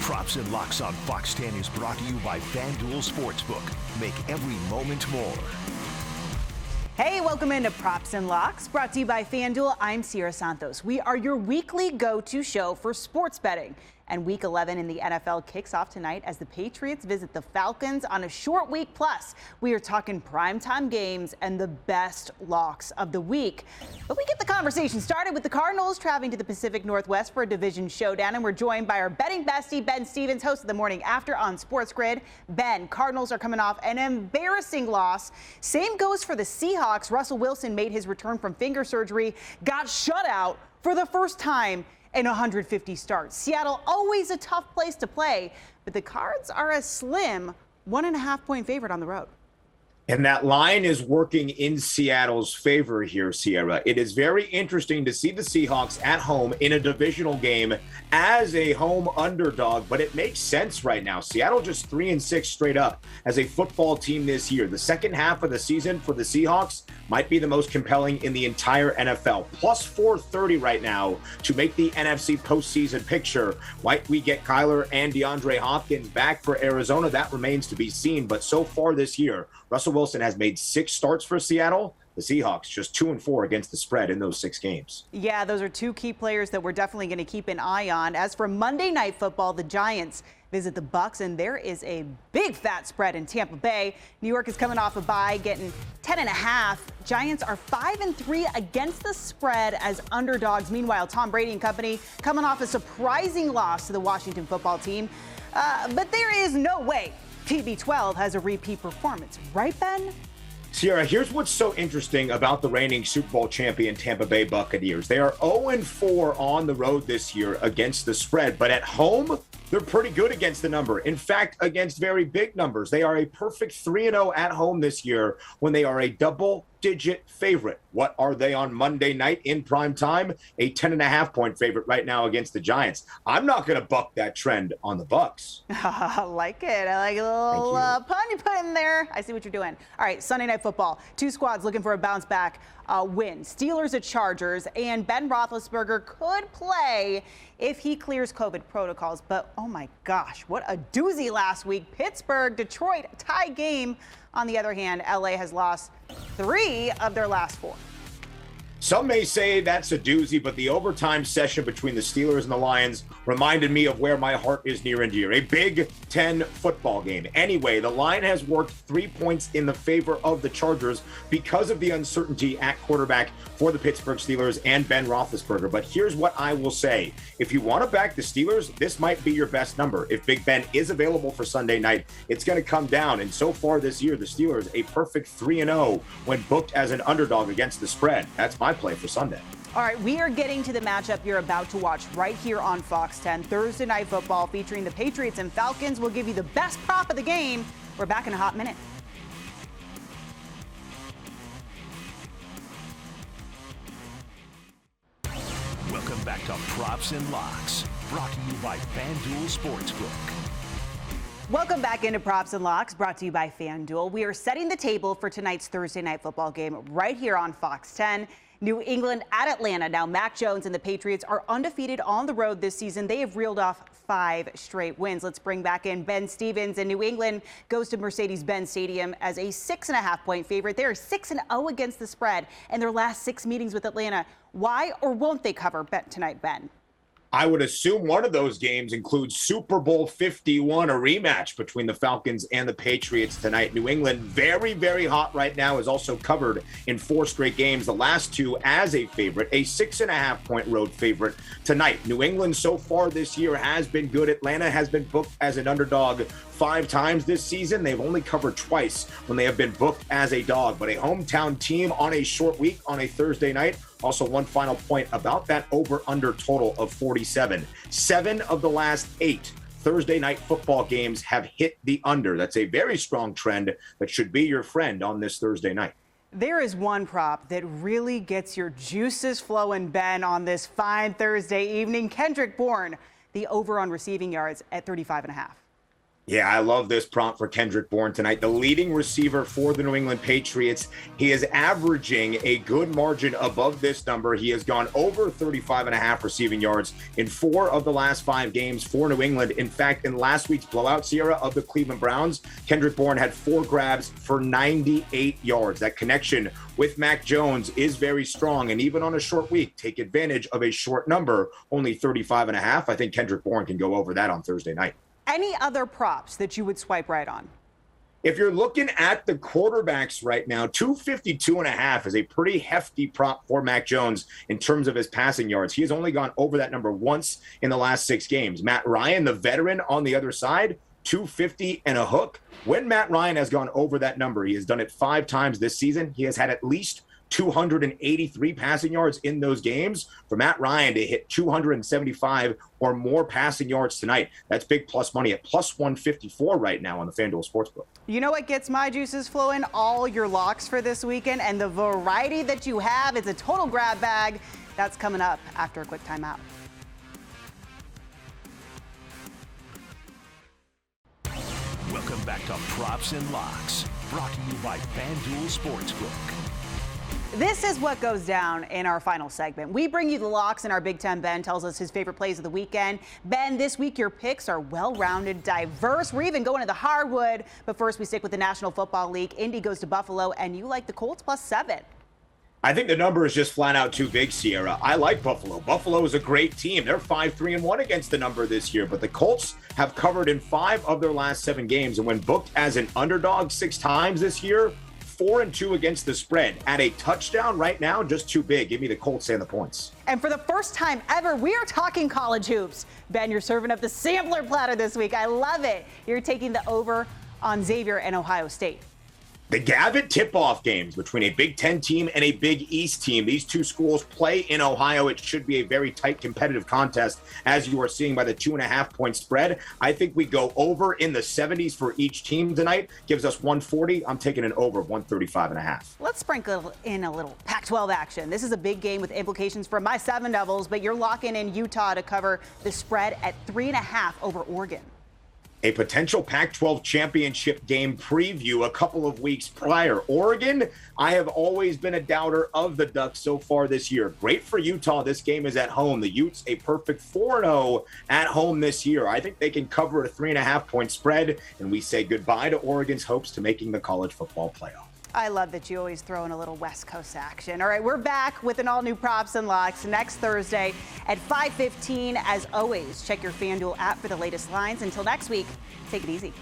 Props and Locks on Fox 10 is brought to you by FanDuel Sportsbook. Make every moment more. Hey, welcome into Props and Locks, brought to you by FanDuel. I'm Sierra Santos. We are your weekly go-to show for sports betting. And Week 11 in the NFL kicks off tonight as the Patriots visit the Falcons on a short week. Plus, we are talking primetime games and the best locks of the week. But we get the conversation started with the Cardinals traveling to the Pacific Northwest for a division showdown. And we're joined by our betting bestie, Ben Stevens, host of the Morning After on Sports Grid. Ben, Cardinals are coming off an embarrassing loss. Same goes for the Seahawks. Russell Wilson made his return from finger surgery, got shut out for the first time in 150 starts. Seattle, always a tough place to play, but the Cards are a slim 1.5-point favorite on the road. And that line is working in Seattle's favor here, Sierra. It is very interesting to see the Seahawks at home in a divisional game as a home underdog, but it makes sense right now. Seattle just 3-6 straight up as a football team this year. The second half of the season for the Seahawks might be the most compelling in the entire NFL. Plus 430 right now to make the NFC postseason picture. Might we get Kyler and DeAndre Hopkins back for Arizona? That remains to be seen. But so far this year, Russell Wilson has made 6 starts for Seattle. The Seahawks just 2-4 against the spread in those 6 games. Yeah, those are 2 key players that we're definitely going to keep an eye on. As for Monday Night Football, the Giants visit the Bucs, and there is a big fat spread in Tampa Bay. New York is coming off a bye, getting 10.5. Giants are 5-3 against the spread as underdogs. Meanwhile, Tom Brady and company coming off a surprising loss to the Washington football team. But there is no way TB12 has a repeat performance, right, Ben? Sierra, here's what's so interesting about the reigning Super Bowl champion Tampa Bay Buccaneers. They are 0-4 on the road this year against the spread, but at home, they're pretty good against the number. In fact, against very big numbers. They are a perfect 3-0 at home this year when they are a double-digit favorite. What are they on Monday night in prime time? A 10.5-point favorite right now against the Giants. I'm not going to buck that trend on the Bucs. I like it. I like a little pun you put in there. I see what you're doing. All right, Sunday Night Football. 2 squads looking for a bounce-back win. Steelers at Chargers, and Ben Roethlisberger could play if he clears COVID protocols. But, oh, my gosh, what a doozy last week. Pittsburgh, Detroit, tie game. On the other hand, L.A. has lost 3 of their last 4. Some may say that's a doozy, but the overtime session between the Steelers and the Lions reminded me of where my heart is near and dear. A Big Ten football game. Anyway, the line has worked 3 points in the favor of the Chargers because of the uncertainty at quarterback for the Pittsburgh Steelers and Ben Roethlisberger. But here's what I will say. If you want to back the Steelers, this might be your best number. If Big Ben is available for Sunday night, it's going to come down. And so far this year, the Steelers, a perfect 3-0 when booked as an underdog against the spread. That's my play for Sunday. All right, we are getting to the matchup you're about to watch right here on Fox 10. Thursday Night Football featuring the Patriots and Falcons. We'll give you the best prop of the game. We're back in a hot minute. Welcome back to Props and Locks, brought to you by FanDuel Sportsbook. Welcome back into Props and Locks, brought to you by FanDuel. We are setting the table for tonight's Thursday Night Football game right here on Fox 10. New England at Atlanta. Now, Mac Jones and the Patriots are undefeated on the road this season. They have reeled off 5 straight wins. Let's bring back in Ben Stevens. And New England goes to Mercedes-Benz Stadium as a 6.5-point favorite. They are 6-0 against the spread in their last 6 meetings with Atlanta. Why or won't they cover tonight, Ben? I would assume one of those games includes Super Bowl 51, a rematch between the Falcons and the Patriots tonight. New England, very, very hot right now, is also covered in 4 straight games, the last 2 as a favorite, a 6.5-point road favorite tonight. New England so far this year has been good. Atlanta has been booked as an underdog 5 times this season. They've only covered twice when they have been booked as a dog, but a hometown team on a short week on a Thursday night. Also, one final point about that over-under total of 47. 7 of the last 8 Thursday night football games have hit the under. That's a very strong trend that should be your friend on this Thursday night. There is one prop that really gets your juices flowing, Ben, on this fine Thursday evening. Kendrick Bourne, the over on receiving yards at 35.5. Yeah, I love this prompt for Kendrick Bourne tonight. The leading receiver for the New England Patriots. He is averaging a good margin above this number. He has gone over 35.5 receiving yards in 4 of the last 5 games for New England. In fact, in last week's blowout, Sierra, of the Cleveland Browns, Kendrick Bourne had 4 grabs for 98 yards. That connection with Mac Jones is very strong. And even on a short week, take advantage of a short number, only 35.5. I think Kendrick Bourne can go over that on Thursday night. Any other props that you would swipe right on? If you're looking at the quarterbacks right now, 252.5 is a pretty hefty prop for Mac Jones in terms of his passing yards. He has only gone over that number once in the last 6 games. Matt Ryan, the veteran on the other side, 250 and a hook. When Matt Ryan has gone over that number, he has done it 5 times this season. He has had at least 283 passing yards in those games. For Matt Ryan to hit 275 or more passing yards tonight, that's big plus money at plus 154 right now on the FanDuel Sportsbook. You know what gets my juices flowing? All your locks for this weekend, and the variety that you have. It's a total grab bag. That's coming up after a quick timeout. Welcome back to Props and Locks, brought to you by FanDuel Sportsbook. This is what goes down in our final segment. We bring you the locks, and our Big Ten Ben tells us his favorite plays of the weekend. Ben, this week your picks are well-rounded, diverse. We're even going to the hardwood. But first, we stick with the National Football League. Indy goes to Buffalo, and you like the Colts plus 7. I think the number is just flat out too big, Sierra. I like Buffalo. Buffalo is a great team. They're 5-3-1 against the number this year, but the Colts have covered in 5 of their last 7 games. And when booked as an underdog 6 times this year, 4-2 against the spread. At a touchdown right now, just too big. Give me the Colts and the points. And for the first time ever, we are talking college hoops. Ben, you're serving up the sampler platter this week. I love it. You're taking the over on Xavier and Ohio State. The Gavitt tip-off games between a Big Ten team and a Big East team. These 2 schools play in Ohio. It should be a very tight competitive contest, as you are seeing by the 2.5-point spread. I think we go over in the 70s for each team tonight. Gives us 140. I'm taking an over of 135.5. Let's sprinkle in a little Pac-12 action. This is a big game with implications for my Seven Devils, but you're locking in Utah to cover the spread at 3.5 over Oregon. A potential Pac-12 championship game preview a couple of weeks prior. Oregon, I have always been a doubter of the Ducks so far this year. Great for Utah. This game is at home. The Utes, a perfect 4-0 at home this year. I think they can cover a 3.5-point spread, and we say goodbye to Oregon's hopes to making the college football playoff. I love that you always throw in a little West Coast action. All right, we're back with an all-new Props and Locks next Thursday at 5:15. As always, check your FanDuel app for the latest lines. Until next week, take it easy.